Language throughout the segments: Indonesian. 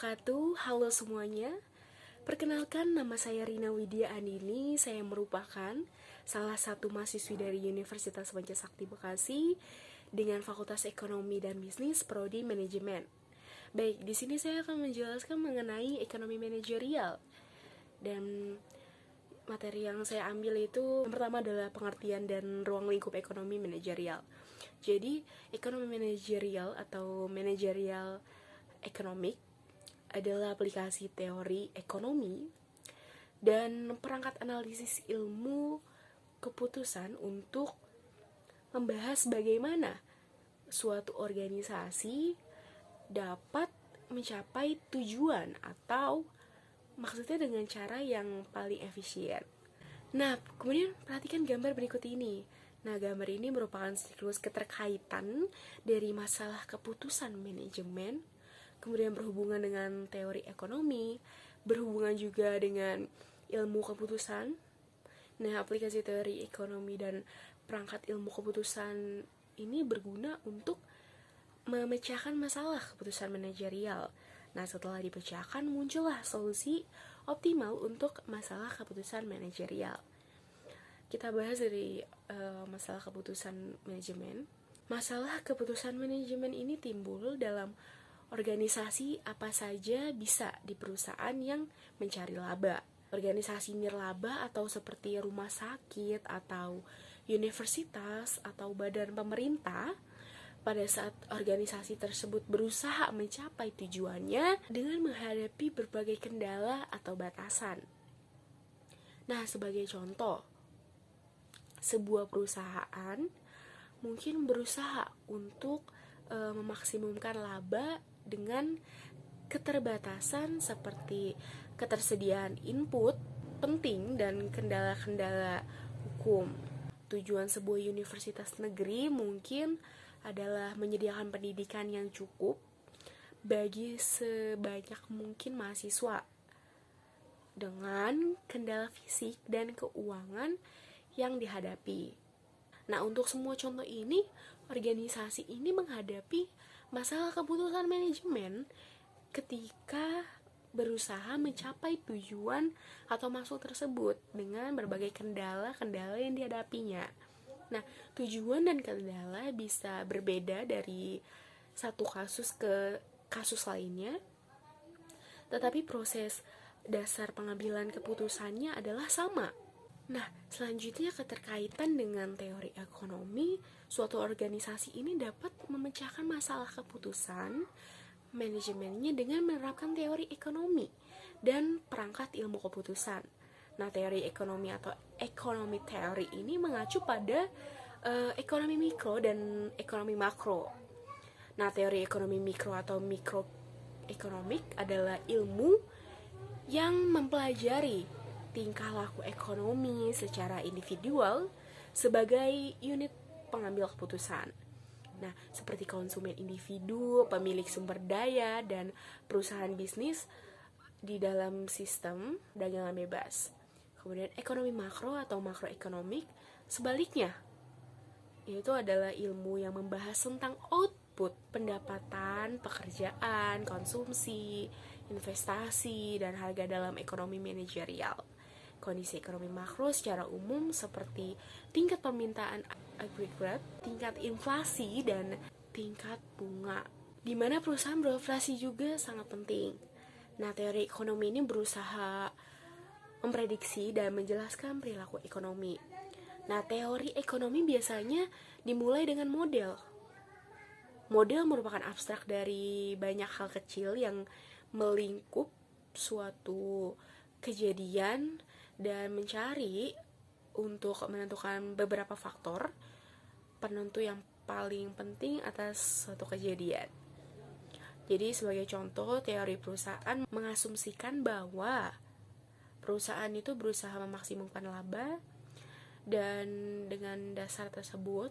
wabarakatuh. Halo semuanya. Perkenalkan, nama saya Rina Widya Andini. Saya merupakan salah satu mahasiswi dari Universitas Pancasakti Bekasi dengan Fakultas Ekonomi dan Bisnis Prodi Manajemen. Baik, di sini saya akan menjelaskan mengenai ekonomi manajerial. Dan materi yang saya ambil itu yang pertama adalah pengertian dan ruang lingkup ekonomi manajerial. Jadi, ekonomi manajerial atau managerial economic adalah aplikasi teori ekonomi dan perangkat analisis ilmu keputusan untuk membahas bagaimana suatu organisasi dapat mencapai tujuan atau maksudnya dengan cara yang paling efisien. Nah, kemudian perhatikan gambar berikut ini. Nah, gambar ini merupakan siklus keterkaitan dari masalah keputusan manajemen, kemudian berhubungan dengan teori ekonomi, berhubungan juga dengan ilmu keputusan. Nah, aplikasi teori ekonomi dan perangkat ilmu keputusan ini berguna untuk memecahkan masalah keputusan manajerial. Nah, setelah dipecahkan, muncullah solusi optimal untuk masalah keputusan manajerial. Kita bahas dari masalah keputusan manajemen. Masalah keputusan manajemen ini timbul dalam organisasi apa saja bisa di perusahaan yang mencari laba. Organisasi nirlaba atau seperti rumah sakit atau universitas atau badan pemerintah, pada saat organisasi tersebut berusaha mencapai tujuannya dengan menghadapi berbagai kendala atau batasan. Nah, sebagai contoh, sebuah perusahaan mungkin berusaha untuk memaksimumkan laba dengan keterbatasan seperti ketersediaan input penting dan kendala-kendala hukum. Tujuan sebuah universitas negeri mungkin adalah menyediakan pendidikan yang cukup bagi sebanyak mungkin mahasiswa dengan kendala fisik dan keuangan yang dihadapi. Nah, untuk semua contoh ini, organisasi ini menghadapi masalah keputusan manajemen ketika berusaha mencapai tujuan atau maksud tersebut dengan berbagai kendala-kendala yang dihadapinya. Nah, tujuan dan kendala bisa berbeda dari satu kasus ke kasus lainnya, tetapi proses dasar pengambilan keputusannya adalah sama. Nah, selanjutnya keterkaitan dengan teori ekonomi, suatu organisasi ini dapat memecahkan masalah keputusan manajemennya dengan menerapkan teori ekonomi dan perangkat ilmu keputusan. Nah, teori ekonomi atau ekonomi teori ini mengacu pada ekonomi mikro dan ekonomi makro. Nah, teori ekonomi mikro atau mikroekonomik adalah ilmu yang mempelajari tingkah laku ekonomi secara individual sebagai unit pengambil keputusan. Nah, seperti konsumen individu, pemilik sumber daya, dan perusahaan bisnis di dalam sistem dagangan bebas. Kemudian ekonomi makro atau makroekonomik sebaliknya, yaitu adalah ilmu yang membahas tentang output, pendapatan, pekerjaan, konsumsi, investasi, dan harga dalam ekonomi manajerial. Kondisi ekonomi makro secara umum seperti tingkat permintaan agregat, tingkat inflasi, dan tingkat bunga, di mana perusahaan beroperasi juga sangat penting. Nah, teori ekonomi ini berusaha memprediksi dan menjelaskan perilaku ekonomi. Nah, teori ekonomi biasanya dimulai dengan model. Model merupakan abstrak dari banyak hal kecil yang melingkup suatu kejadian dan mencari untuk menentukan beberapa faktor penentu yang paling penting atas suatu kejadian. Jadi sebagai contoh, teori perusahaan mengasumsikan bahwa perusahaan itu berusaha memaksimumkan laba, dan dengan dasar tersebut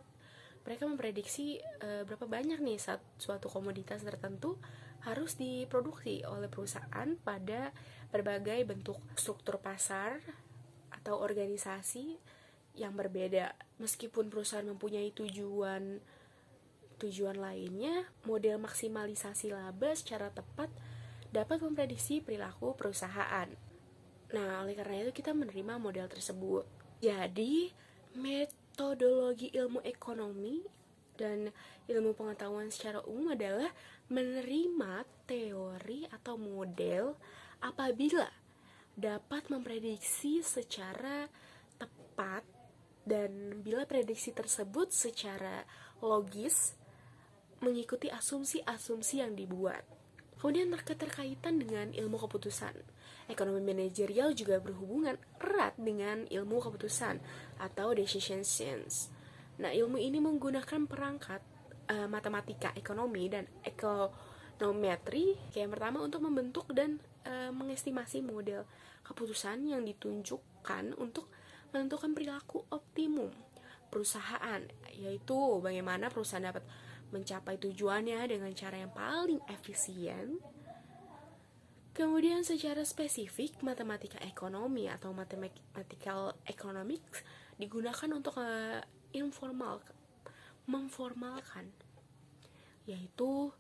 mereka memprediksi berapa banyak nih suatu komoditas tertentu harus diproduksi oleh perusahaan pada berbagai bentuk struktur pasar atau organisasi yang berbeda. Meskipun perusahaan mempunyai tujuan lainnya, model maksimalisasi laba secara tepat dapat memprediksi perilaku perusahaan. Nah, oleh karena itu kita menerima model tersebut. Jadi, metodologi ilmu ekonomi dan ilmu pengetahuan secara umum adalah menerima teori atau model apabila dapat memprediksi secara tepat dan bila prediksi tersebut secara logis mengikuti asumsi-asumsi yang dibuat. Kemudian keterkaitan dengan ilmu keputusan. Ekonomi manajerial juga berhubungan erat dengan ilmu keputusan atau decision science. Nah, ilmu ini menggunakan perangkat matematika ekonomi dan ekonometri yang pertama untuk membentuk dan mengestimasi model keputusan yang ditunjukkan untuk menentukan perilaku optimum perusahaan, yaitu bagaimana perusahaan dapat mencapai tujuannya dengan cara yang paling efisien. Kemudian secara spesifik, matematika ekonomi atau mathematical economics digunakan untuk memformalkan, yaitu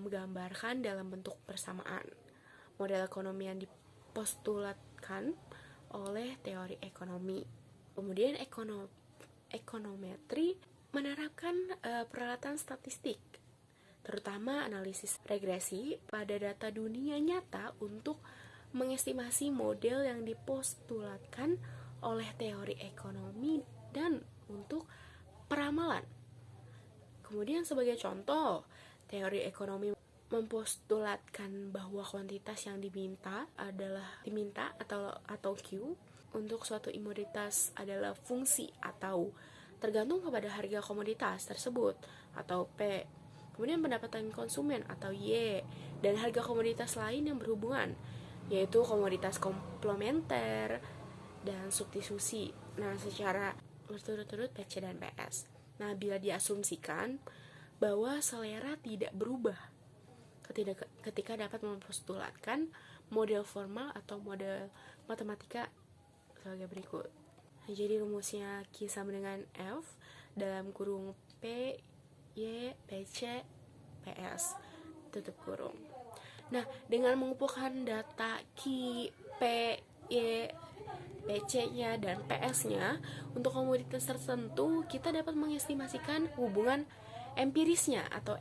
menggambarkan dalam bentuk persamaan model ekonomi yang dipostulatkan oleh teori ekonomi. Kemudian ekonometri menerapkan peralatan statistik, terutama analisis regresi pada data dunia nyata untuk mengestimasi model yang dipostulatkan oleh teori ekonomi dan untuk peramalan. Kemudian sebagai contoh, teori ekonomi mempostulatkan bahwa kuantitas yang diminta atau Q untuk suatu komoditas adalah fungsi atau tergantung kepada harga komoditas tersebut atau P. Kemudian pendapatan konsumen atau Y dan harga komoditas lain yang berhubungan, yaitu komoditas komplementer dan substitusi. Nah, secara berturut-turut PC dan PS. Nah, bila diasumsikan bahwa selera tidak berubah ketika dapat mempostulatkan model formal atau model matematika sebagai berikut. Nah, jadi rumusnya Q sama dengan F dalam kurung P, Y, PC, PS, tutup kurung. Nah, dengan mengumpulkan data Q, P, Y, PC-nya dan PS-nya untuk komoditas tertentu, kita dapat mengestimasikan hubungan empirisnya atau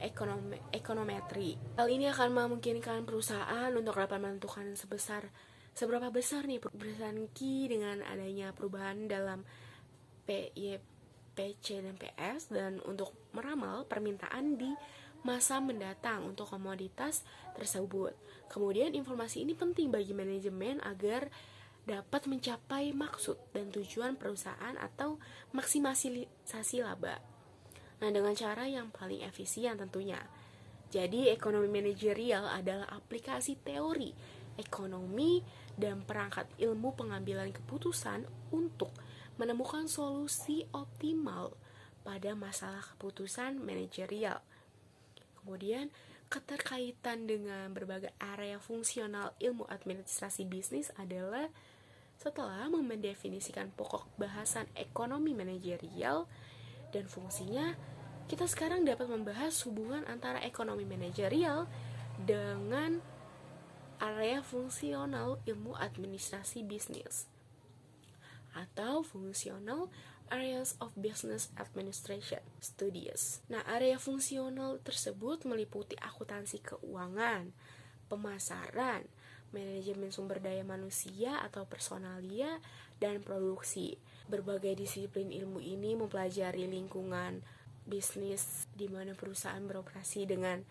ekonometri. Hal ini akan memungkinkan perusahaan untuk dapat menentukan seberapa besar nih perusahaan Q dengan adanya perubahan dalam P, Y, PC, dan PS, dan untuk meramal permintaan di masa mendatang untuk komoditas tersebut. Kemudian informasi ini penting bagi manajemen agar dapat mencapai maksud dan tujuan perusahaan atau maksimisasi laba. Nah, dengan cara yang paling efisien tentunya. Jadi, ekonomi manajerial adalah aplikasi teori ekonomi dan perangkat ilmu pengambilan keputusan untuk menemukan solusi optimal pada masalah keputusan manajerial. Kemudian, keterkaitan dengan berbagai area fungsional ilmu administrasi bisnis adalah setelah mendefinisikan pokok bahasan ekonomi manajerial dan fungsinya, kita sekarang dapat membahas hubungan antara ekonomi manajerial dengan area fungsional ilmu administrasi bisnis atau Functional Areas of Business Administration Studies. Nah, area fungsional tersebut meliputi akuntansi keuangan, pemasaran, manajemen sumber daya manusia atau personalia, dan produksi. Berbagai disiplin ilmu ini mempelajari lingkungan bisnis di mana perusahaan beroperasi, dengan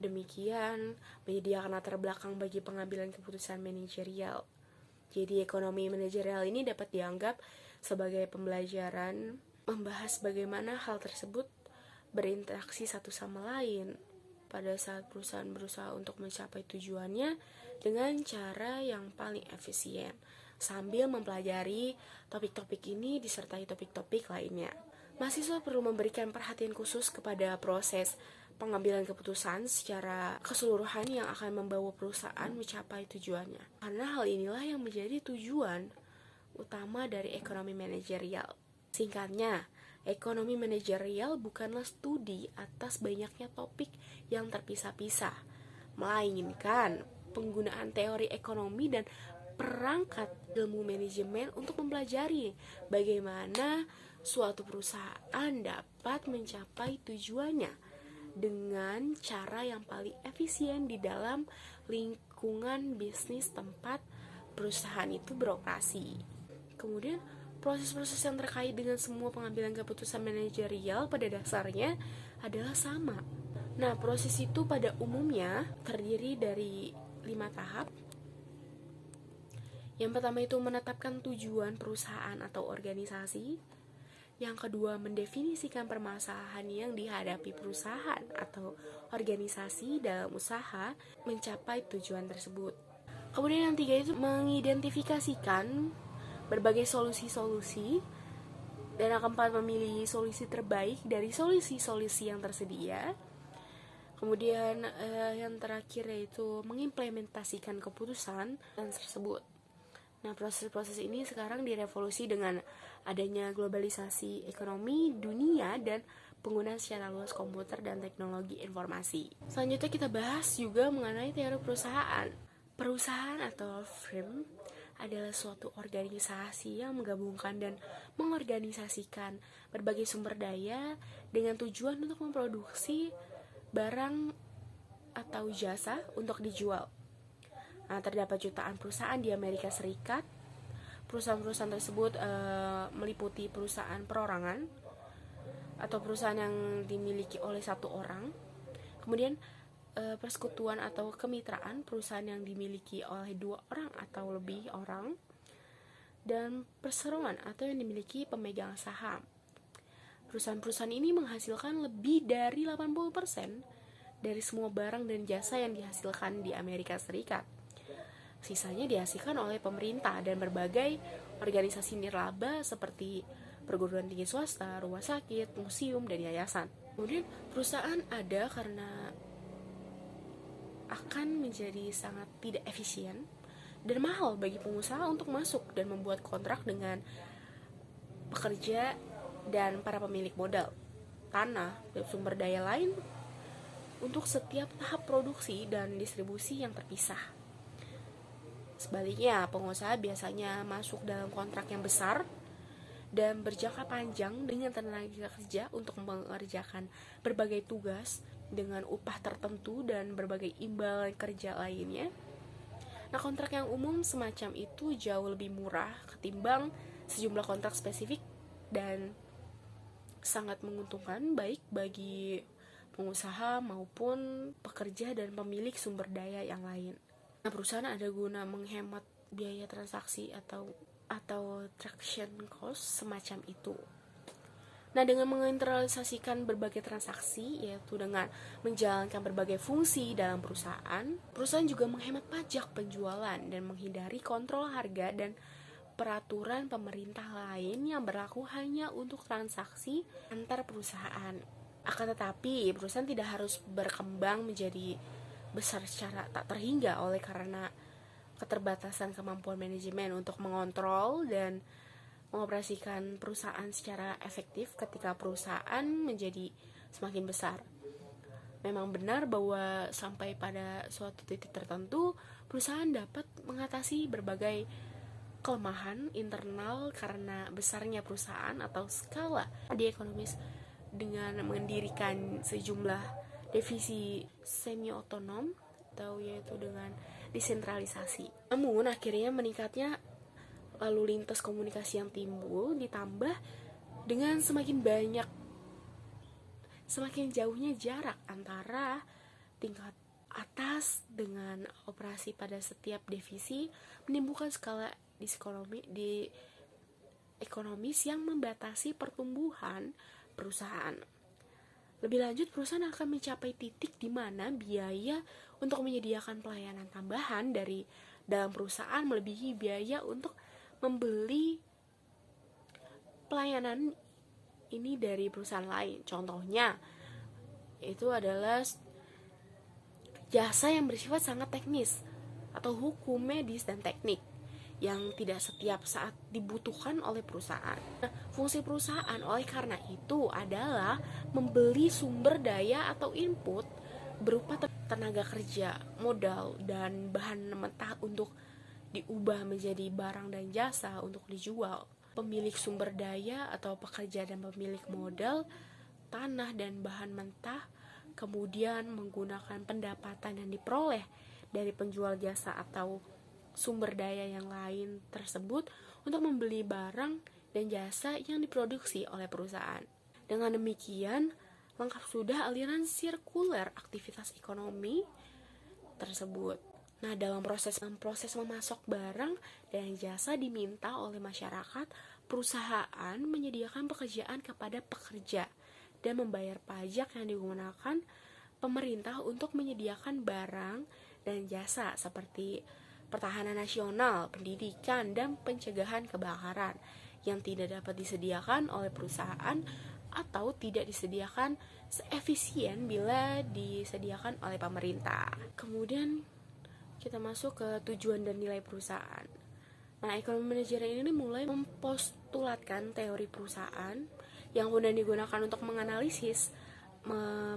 demikian menyediakan latar belakang bagi pengambilan keputusan manajerial. Jadi ekonomi manajerial ini dapat dianggap sebagai pembelajaran membahas bagaimana hal tersebut berinteraksi satu sama lain pada saat perusahaan berusaha untuk mencapai tujuannya dengan cara yang paling efisien, sambil mempelajari topik-topik ini disertai topik-topik lainnya. Mahasiswa perlu memberikan perhatian khusus kepada proses pengambilan keputusan secara keseluruhan yang akan membawa perusahaan mencapai tujuannya. Karena hal inilah yang menjadi tujuan utama dari ekonomi manajerial. Singkatnya, ekonomi manajerial bukanlah studi atas banyaknya topik yang terpisah-pisah, melainkan penggunaan teori ekonomi dan perangkat ilmu manajemen untuk mempelajari bagaimana suatu perusahaan dapat mencapai tujuannya dengan cara yang paling efisien di dalam lingkungan bisnis tempat perusahaan itu beroperasi. Kemudian proses-proses yang terkait dengan semua pengambilan keputusan manajerial pada dasarnya adalah sama. Nah, proses itu pada umumnya terdiri dari 5 tahap. Yang pertama itu menetapkan tujuan perusahaan atau organisasi. Yang kedua, mendefinisikan permasalahan yang dihadapi perusahaan atau organisasi dalam usaha mencapai tujuan tersebut. Kemudian yang ketiga itu mengidentifikasikan berbagai solusi-solusi, dan yang keempat memilih solusi terbaik dari solusi-solusi yang tersedia. Kemudian yang terakhir yaitu mengimplementasikan keputusan tersebut. Nah, proses-proses ini sekarang direvolusi dengan adanya globalisasi ekonomi dunia dan penggunaan secara luas komputer dan teknologi informasi. Selanjutnya kita bahas juga mengenai teori perusahaan. Perusahaan atau firm adalah suatu organisasi yang menggabungkan dan mengorganisasikan berbagai sumber daya dengan tujuan untuk memproduksi barang atau jasa untuk dijual. Nah, terdapat jutaan perusahaan di Amerika Serikat. Perusahaan-perusahaan tersebut meliputi perusahaan perorangan atau perusahaan yang dimiliki oleh satu orang. Kemudian persekutuan atau kemitraan, perusahaan yang dimiliki oleh 2 orang atau lebih orang. Dan perseroan atau yang dimiliki pemegang saham. Perusahaan-perusahaan ini menghasilkan lebih dari 80% dari semua barang dan jasa yang dihasilkan di Amerika Serikat. Sisanya dihasilkan oleh pemerintah dan berbagai organisasi nirlaba seperti perguruan tinggi swasta, rumah sakit, museum, dan yayasan. Kemudian perusahaan ada karena akan menjadi sangat tidak efisien dan mahal bagi pengusaha untuk masuk dan membuat kontrak dengan pekerja dan para pemilik modal, tanah, dan sumber daya lain untuk setiap tahap produksi dan distribusi yang terpisah. Sebaliknya, pengusaha biasanya masuk dalam kontrak yang besar dan berjangka panjang dengan tenaga kerja untuk mengerjakan berbagai tugas dengan upah tertentu dan berbagai imbalan kerja lainnya. Nah, kontrak yang umum semacam itu jauh lebih murah ketimbang sejumlah kontrak spesifik dan sangat menguntungkan baik bagi pengusaha maupun pekerja dan pemilik sumber daya yang lain. Nah, perusahaan ada guna menghemat biaya transaksi atau transaction cost semacam itu. Nah, dengan mengintegrasikan berbagai transaksi, yaitu dengan menjalankan berbagai fungsi dalam perusahaan, perusahaan juga menghemat pajak penjualan dan menghindari kontrol harga dan peraturan pemerintah lain yang berlaku hanya untuk transaksi antar perusahaan. Akan tetapi, perusahaan tidak harus berkembang menjadi besar secara tak terhingga oleh karena keterbatasan kemampuan manajemen untuk mengontrol dan mengoperasikan perusahaan secara efektif ketika perusahaan menjadi semakin besar. Memang benar bahwa sampai pada suatu titik tertentu, perusahaan dapat mengatasi berbagai kelemahan internal karena besarnya perusahaan atau skala di ekonomis dengan mendirikan sejumlah divisi semi-otonom atau yaitu dengan desentralisasi. Namun akhirnya meningkatnya lalu lintas komunikasi yang timbul ditambah dengan semakin jauhnya jarak antara tingkat atas dengan operasi pada setiap divisi menimbulkan skala di ekonomis yang membatasi pertumbuhan perusahaan. Lebih lanjut, perusahaan akan mencapai titik di mana biaya untuk menyediakan pelayanan tambahan dari dalam perusahaan melebihi biaya untuk membeli pelayanan ini dari perusahaan lain. Contohnya, itu adalah jasa yang bersifat sangat teknis atau hukum medis dan teknik yang tidak setiap saat dibutuhkan oleh perusahaan. Nah, fungsi perusahaan oleh karena itu adalah membeli sumber daya atau input berupa tenaga kerja, modal, dan bahan mentah untuk diubah menjadi barang dan jasa untuk dijual. Pemilik sumber daya atau pekerja dan pemilik modal, tanah dan bahan mentah kemudian menggunakan pendapatan yang diperoleh dari penjual jasa atau sumber daya yang lain tersebut untuk membeli barang dan jasa yang diproduksi oleh perusahaan. Dengan demikian, lengkap sudah aliran sirkuler aktivitas ekonomi tersebut. Nah, dalam proses memasok barang dan jasa diminta oleh masyarakat, perusahaan menyediakan pekerjaan kepada pekerja dan membayar pajak yang digunakan pemerintah untuk menyediakan barang dan jasa seperti pertahanan nasional, pendidikan, dan pencegahan kebakaran yang tidak dapat disediakan oleh perusahaan atau tidak disediakan seefisien bila disediakan oleh pemerintah. Kemudian kita masuk ke tujuan dan nilai perusahaan. Nah, ekonomi manajerial ini mulai mempostulatkan teori perusahaan yang kemudian digunakan untuk menganalisis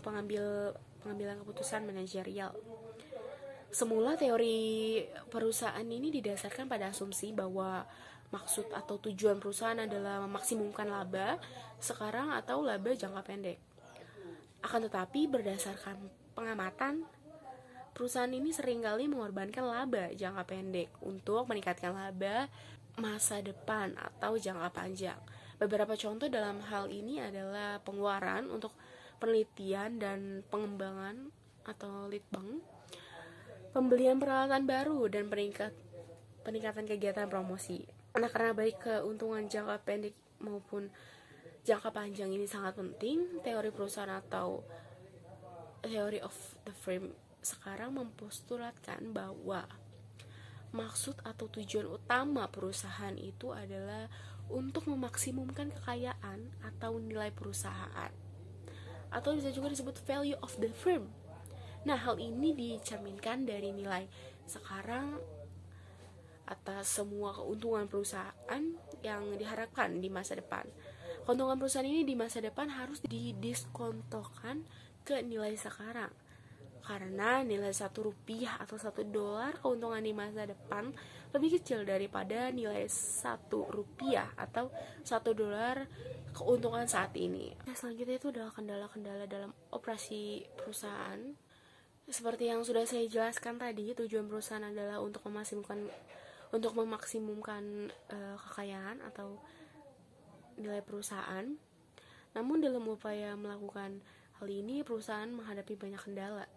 pengambilan keputusan manajerial. Semula teori perusahaan ini didasarkan pada asumsi bahwa maksud atau tujuan perusahaan adalah memaksimumkan laba sekarang atau laba jangka pendek. Akan tetapi berdasarkan pengamatan, perusahaan ini seringkali mengorbankan laba jangka pendek untuk meningkatkan laba masa depan atau jangka panjang. Beberapa contoh dalam hal ini adalah pengeluaran untuk penelitian dan pengembangan atau litbang, pembelian peralatan baru, dan peningkatan kegiatan promosi. Nah, karena baik keuntungan jangka pendek maupun jangka panjang ini sangat penting, teori perusahaan atau theory of the firm sekarang mempostulatkan bahwa maksud atau tujuan utama perusahaan itu adalah untuk memaksimumkan kekayaan atau nilai perusahaan, atau bisa juga disebut value of the firm. Nah, hal ini dicerminkan dari nilai sekarang atas semua keuntungan perusahaan yang diharapkan di masa depan. Keuntungan perusahaan ini di masa depan harus didiskontokan ke nilai sekarang, karena nilai 1 rupiah atau 1 dolar keuntungan di masa depan lebih kecil daripada nilai 1 rupiah atau 1 dolar keuntungan saat ini. Nah, selanjutnya itu adalah kendala-kendala dalam operasi perusahaan. Seperti yang sudah saya jelaskan tadi, tujuan perusahaan adalah untuk memaksimumkan kekayaan atau nilai perusahaan. Namun dalam upaya melakukan hal ini, perusahaan menghadapi banyak kendala.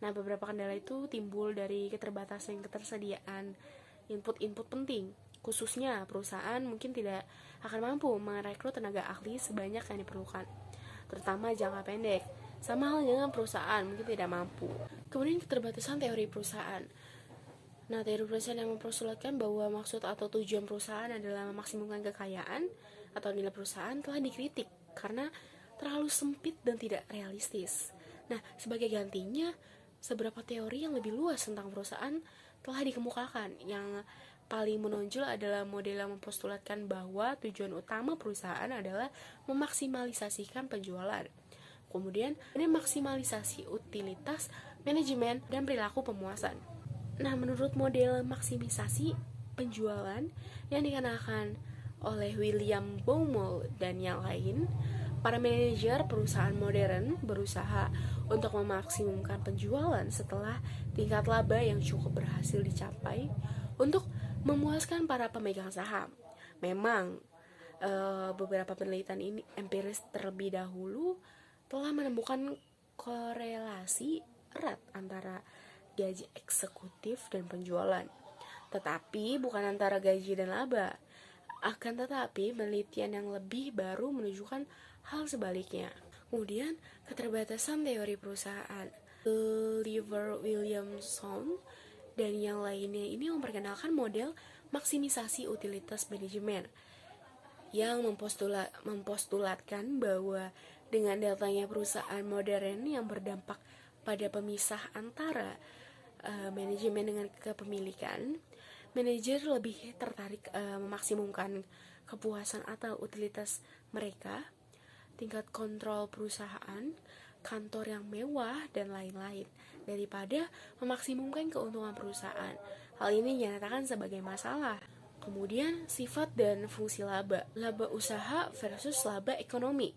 Nah, beberapa kendala itu timbul dari keterbatasan ketersediaan input-input penting. Khususnya, perusahaan mungkin tidak akan mampu merekrut tenaga ahli sebanyak yang diperlukan, terutama jangka pendek. Sama halnya dengan perusahaan mungkin tidak mampu. Kemudian keterbatasan teori perusahaan. Nah, teori perusahaan yang mempersoalkan bahwa maksud atau tujuan perusahaan adalah memaksimumkan kekayaan atau nilai perusahaan telah dikritik karena terlalu sempit dan tidak realistis. Nah, sebagai gantinya, seberapa teori yang lebih luas tentang perusahaan telah dikemukakan. Yang paling menonjol adalah model yang mempostulatkan bahwa tujuan utama perusahaan adalah memaksimalisasikan penjualan. Kemudian, ini maksimalisasi utilitas, manajemen, dan perilaku pemuasan. Nah, menurut model maksimisasi penjualan yang dikenakan oleh William Baumol dan yang lain, para manajer perusahaan modern berusaha untuk memaksimumkan penjualan setelah tingkat laba yang cukup berhasil dicapai untuk memuaskan para pemegang saham. Memang beberapa penelitian ini empiris terlebih dahulu telah menemukan korelasi erat antara gaji eksekutif dan penjualan, tetapi bukan antara gaji dan laba. Akan tetapi penelitian yang lebih baru menunjukkan hal sebaliknya. Kemudian keterbatasan teori perusahaan. Oliver Williamson dan yang lainnya ini memperkenalkan model maksimisasi utilitas manajemen yang mempostulatkan bahwa dengan datanya perusahaan modern yang berdampak pada pemisah antara manajemen dengan kepemilikan, manajer lebih tertarik memaksimumkan kepuasan atau utilitas mereka, tingkat kontrol perusahaan, kantor yang mewah, dan lain-lain. daripada memaksimumkan keuntungan perusahaan. Hal ini dinyatakan sebagai masalah. Kemudian, sifat dan fungsi laba. Laba usaha versus laba ekonomi.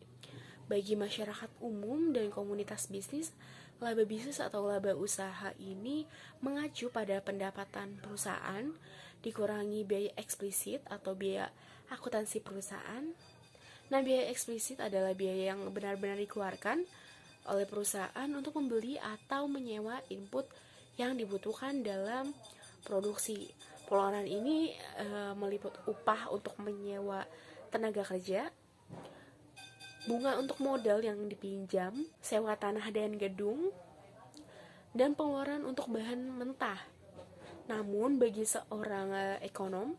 Bagi masyarakat umum dan komunitas bisnis, laba bisnis atau laba usaha ini mengacu pada pendapatan perusahaan, dikurangi biaya eksplisit atau biaya akuntansi perusahaan. Nah, biaya eksplisit adalah biaya yang benar-benar dikeluarkan oleh perusahaan untuk membeli atau menyewa input yang dibutuhkan dalam produksi. Pengeluaran ini meliput upah untuk menyewa tenaga kerja, bunga untuk modal yang dipinjam, sewa tanah dan gedung, dan pengeluaran untuk bahan mentah. Namun bagi seorang ekonom,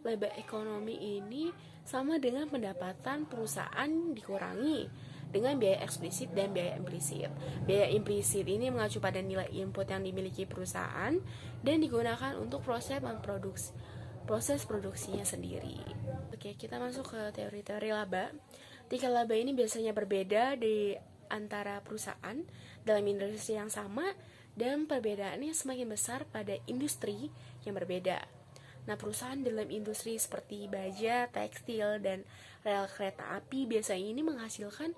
laba ekonomi ini sama dengan pendapatan perusahaan dikurangi dengan biaya eksplisit dan biaya implisit. Biaya implisit ini mengacu pada nilai input yang dimiliki perusahaan dan digunakan untuk proses produksinya sendiri. Oke, kita masuk ke teori-teori laba. Tingkat laba ini biasanya berbeda di antara perusahaan dalam industri yang sama, dan perbedaannya semakin besar pada industri yang berbeda. Nah, perusahaan dalam industri seperti baja, tekstil, dan rel kereta api biasanya ini menghasilkan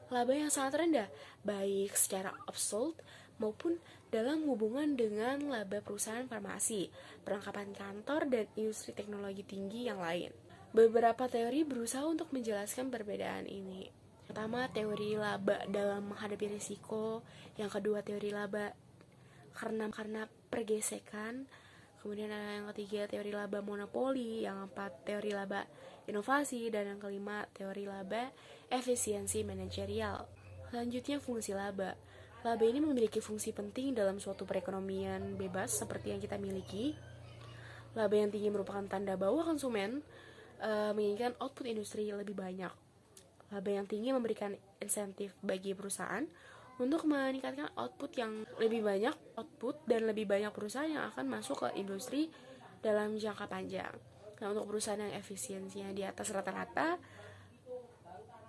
laba yang sangat rendah, baik secara absolut maupun dalam hubungan dengan laba perusahaan farmasi, perlengkapan kantor, dan industri teknologi tinggi yang lain. Beberapa teori berusaha untuk menjelaskan perbedaan ini. Pertama, teori laba dalam menghadapi risiko. Yang kedua, teori laba karena pergesekan. Kemudian ada yang ketiga, teori laba monopoli. Yang keempat, teori laba inovasi. Dan yang kelima, teori laba efisiensi manajerial. Selanjutnya, fungsi laba. Laba ini memiliki fungsi penting dalam suatu perekonomian bebas seperti yang kita miliki. Laba yang tinggi merupakan tanda bahwa konsumen menginginkan output industri lebih banyak. Laba yang tinggi memberikan insentif bagi perusahaan untuk meningkatkan output yang lebih banyak, dan lebih banyak perusahaan yang akan masuk ke industri dalam jangka panjang. Nah, untuk perusahaan yang efisiensinya di atas rata-rata,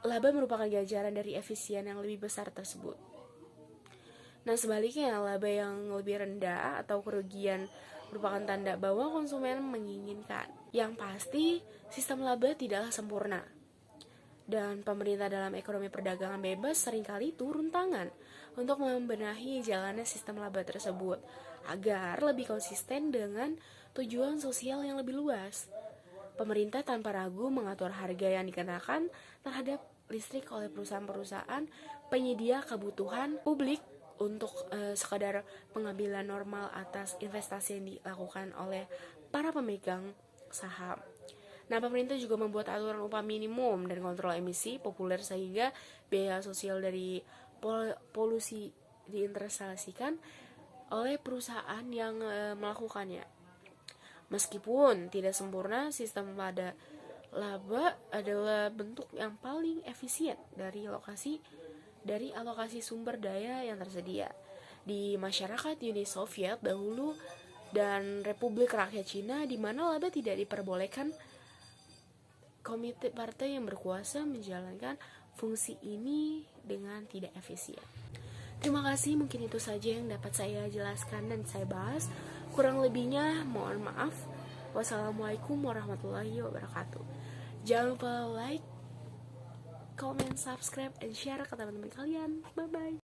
laba merupakan ganjaran dari efisien yang lebih besar tersebut. Nah, sebaliknya, laba yang lebih rendah atau kerugian merupakan tanda bahwa konsumen menginginkan. Yang pasti, sistem laba tidaklah sempurna. Dan pemerintah dalam ekonomi perdagangan bebas seringkali turun tangan untuk membenahi jalannya sistem laba tersebut agar lebih konsisten dengan tujuan sosial yang lebih luas. Pemerintah tanpa ragu mengatur harga yang dikenakan terhadap listrik oleh perusahaan-perusahaan penyedia kebutuhan publik untuk sekadar pengambilan normal atas investasi yang dilakukan oleh para pemegang saham. Nah, pemerintah juga membuat aturan upah minimum dan kontrol emisi populer sehingga biaya sosial dari polusi diinvestasikan oleh perusahaan yang melakukannya. Meskipun tidak sempurna, sistem laba adalah bentuk yang paling efisien dari alokasi sumber daya yang tersedia. Di masyarakat Uni Soviet dahulu dan Republik Rakyat Cina, di mana laba tidak diperbolehkan, komite partai yang berkuasa menjalankan fungsi ini dengan tidak efisien. Terima kasih, mungkin itu saja yang dapat saya jelaskan dan saya bahas. Kurang lebihnya mohon maaf. Wassalamualaikum warahmatullahi wabarakatuh. Jangan lupa like, comment, subscribe, and share ke teman-teman kalian. Bye-bye.